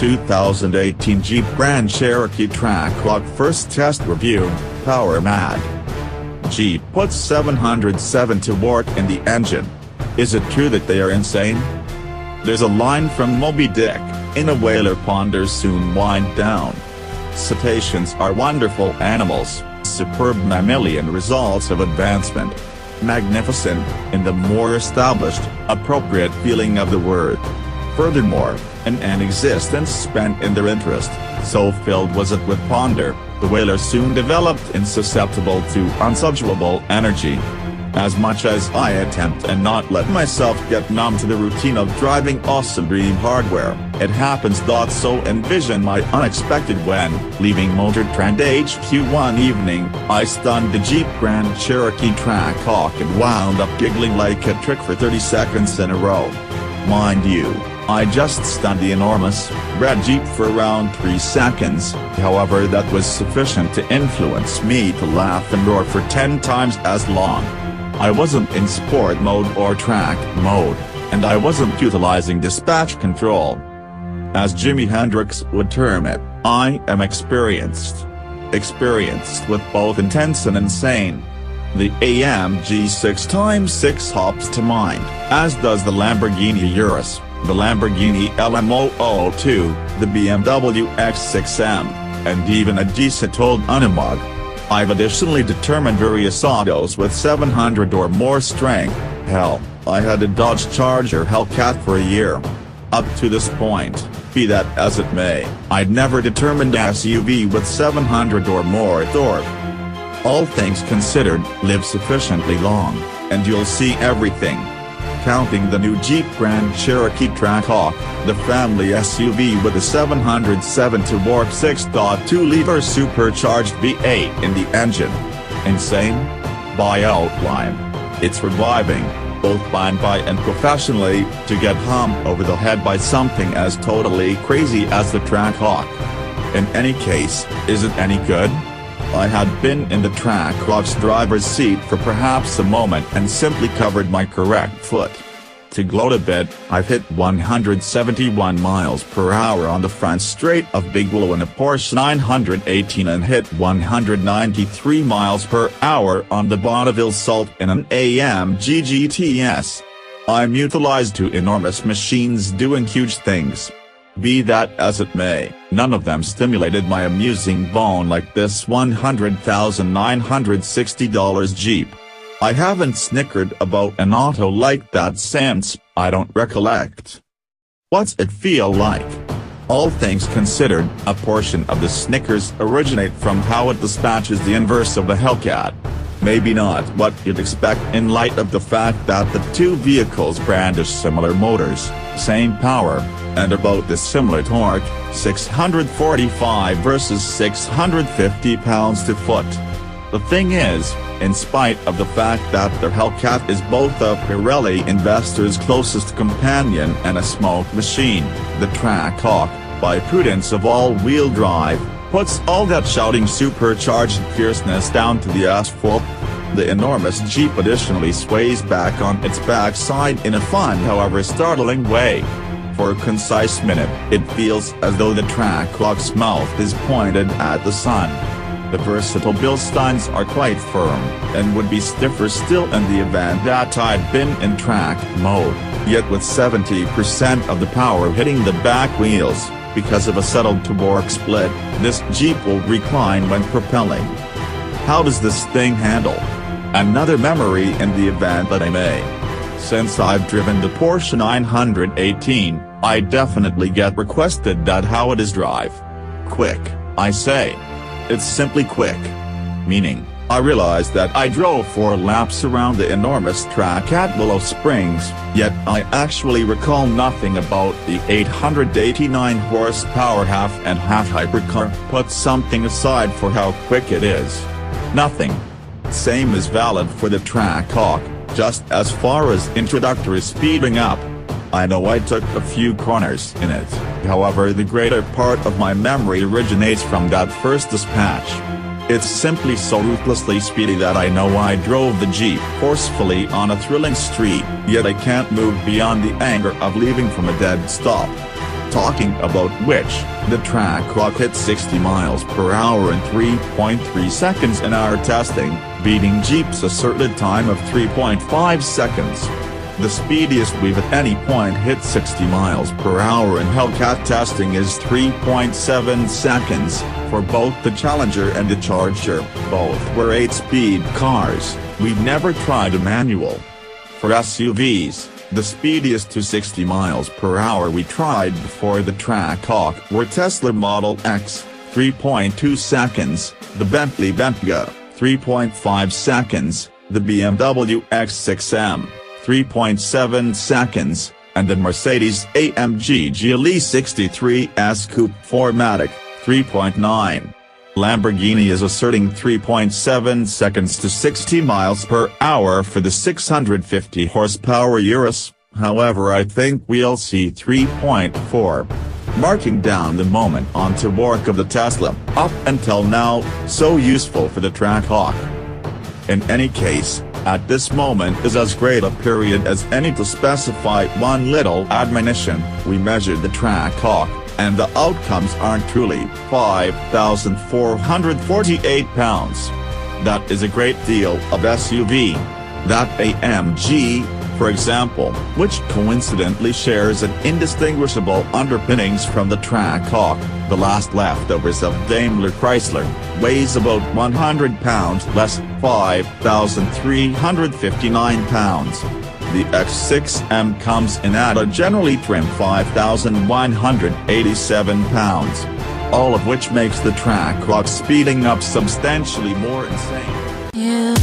2018 Jeep Grand Cherokee Trackhawk first test review, Power Mad. Jeep puts 707 to work in the engine. Is it true that they are insane? There's a line from Moby-Dick, "In a whaler ponders soon wind down." Cetaceans are wonderful animals, superb mammalian results of advancement. Magnificent, in the more established, appropriate feeling of the word. Furthermore, an existence spent in their interest, so filled was it with wonder, the whaler soon developed insusceptible to unsubduable energy. As much as I attempt and not let myself get numb to the routine of driving awesome dream hardware, it happens.So envision my unexpected when, leaving Motor Trend HQ one evening, I stunned the Jeep Grand Cherokee Trackhawk and wound up giggling like a trick for 30 seconds in a row. Mind you, I just stunned the enormous, red Jeep for around 3 seconds, however that was sufficient to influence me to laugh and roar for 10 times as long. I wasn't in sport mode or track mode, and I wasn't utilizing dispatch control. As Jimi Hendrix would term it, I am experienced. Experienced with both intense and insane. The AMG 6x6 hops to mind, as does the Lamborghini Urus, the Lamborghini LMO02, the BMW X6M, and even a decent old Unimog. I've additionally determined various autos with 700 or more strength. Hell, I had a Dodge Charger Hellcat for a year. Up to this point, be that as it may, I'd never determined SUV with 700 or more torque. All things considered, live sufficiently long, and you'll see everything. Counting the new Jeep Grand Cherokee Trackhawk, the family SUV with a 707 to work 6.2-liter supercharged V8 in the engine. Insane? By outline. It's reviving, both by and professionally, to get humped over the head by something as totally crazy as the Trackhawk. In any case, is it any good? I had been in the Trackhawk's driver's seat for perhaps a moment and simply covered my correct foot. To gloat a bit, I've hit 171 miles per hour on the front straight of Big Willow in a Porsche 918 and hit 193 miles per hour on the Bonneville Salt in an AMG GTS. I'm utilized to enormous machines doing huge things. Be that as it may, none of them stimulated my amusing bone like this $100,960 Jeep. I haven't snickered about an auto like that since, I don't recollect. What's it feel like? All things considered, a portion of the snickers originate from how it dispatches the inverse of the Hellcat. Maybe not what you'd expect in light of the fact that the two vehicles brandish similar motors, same power, and about the similar torque, 645 versus 650 pounds-to-foot. The thing is, in spite of the fact that the Hellcat is both a Pirelli investor's closest companion and a smoke machine, the Trackhawk, by prudence of all-wheel drive, puts all that shouting supercharged fierceness down to the asphalt. The enormous Jeep additionally sways back on its backside in a fun however startling way. For a concise minute, it feels as though the Trackhawk's mouth is pointed at the sun. The versatile Bilsteins are quite firm, and would be stiffer still in the event that I'd been in track mode, yet with 70% of the power hitting the back wheels, because of a settled torque split, this Jeep will recline when propelling. How does this thing handle? Another memory in the event that I may. Since I've driven the Porsche 918, I definitely get requested that how it is drive. Quick, I say. It's simply quick. Meaning, I realized that I drove 4 laps around the enormous track at Willow Springs, yet I actually recall nothing about the 889 horsepower half-and-half hypercar. Put something aside for how quick it is. Nothing. Same is valid for the Trackhawk, just as far as introductory speeding up. I know I took a few corners in it, however the greater part of my memory originates from that first dispatch. It's simply so ruthlessly speedy that I know I drove the Jeep forcefully on a thrilling street, yet I can't move beyond the anger of leaving from a dead stop. talking about which, the Trackhawk hit 60 miles per hour in 3.3 seconds in our testing, beating Jeep's asserted time of 3.5 seconds. The speediest we've at any point hit 60 miles per hour in Hellcat testing is 3.7 seconds, for both the Challenger and the Charger. Both were 8-speed cars. We've never tried a manual. For SUVs, the speediest to 60 miles per hour we tried before the Trackhawk were Tesla Model X, 3.2 seconds, the Bentley Bentayga, 3.5 seconds, the BMW X6M, 3.7 seconds, and the Mercedes-AMG GLE 63S Coupe 4MATIC, 3.9. Lamborghini is asserting 3.7 seconds to 60 miles per hour for the 650 horsepower Urus, however I think we'll see 3.4. Marking down the moment on to work of the Tesla, up until now, so useful for the Trackhawk. In any case, at this moment is as great a period as any to specify one little admonition. We measured the Trackhawk, and the outcomes aren't truly 5,448 pounds. That is a great deal of SUV. That AMG, for example, which coincidentally shares an indistinguishable underpinnings from the Trackhawk, the last leftovers of Daimler Chrysler, weighs about 100 pounds less, 5,359 pounds. The X6M comes in at a generally trim 5,187 pounds. All of which makes the Trackhawk speeding up substantially more insane. Yeah.